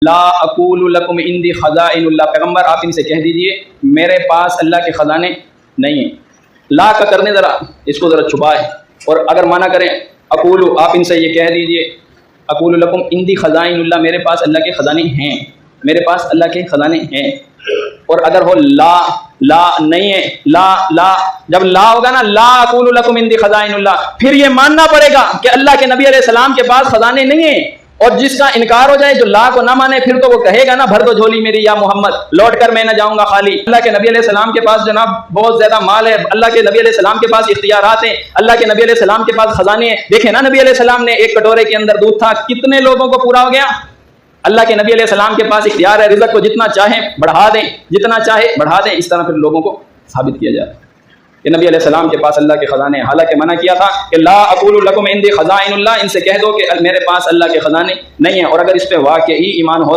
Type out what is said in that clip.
لا اقول لکم عندی خزائن اللہ، پیغمبر آپ ان سے کہہ دیجئے میرے پاس اللہ کے خزانے نہیں ہیں۔ لا کا کرنے ذرا اس کو ذرا چھپائے، اور اگر منع کریں اقول، آپ ان سے یہ کہہ دیجئے اقول لکم عندی خزائن اللہ، میرے پاس اللہ کے خزانے ہیں، میرے پاس اللہ کے خزانے ہیں۔ اور اگر ہو لا، لا نہیں ہے، لا جب لا ہوگا نا، لا اقول لکم عندی خزائن اللہ، پھر یہ ماننا پڑے گا کہ اللہ کے نبی علیہ السلام کے پاس خزانے نہیں ہیں۔ اور جس کا انکار ہو جائے، جو لا کو نہ مانے، پھر تو وہ کہے گا نا بھر دو جھولی میری یا محمد، لوٹ کر میں نہ جاؤں گا خالی۔ اللہ کے نبی علیہ السلام کے پاس جناب بہت زیادہ مال ہے، اللہ کے نبی علیہ السلام کے پاس اختیارات ہیں، اللہ کے نبی علیہ السلام کے پاس خزانے ہیں۔ دیکھیں نا نبی علیہ السلام نے ایک کٹورے کے اندر دودھ تھا، کتنے لوگوں کو پورا ہو گیا۔ اللہ کے نبی علیہ السلام کے پاس اختیار ہے، رزق کو جتنا چاہیں بڑھا دیں، جتنا چاہے بڑھا دیں، اس طرح پھر لوگوں کو ثابت کیا جائے کہ نبی علیہ السلام کے پاس اللہ کے خزانے ہیں۔ حالانکہ منع کیا تھا کہ لا اقول لکم عندی خزائن اللہ، ان سے کہہ دو کہ میرے پاس اللہ کے خزانے نہیں ہیں۔ اور اگر اس پہ واقعی ایمان ہو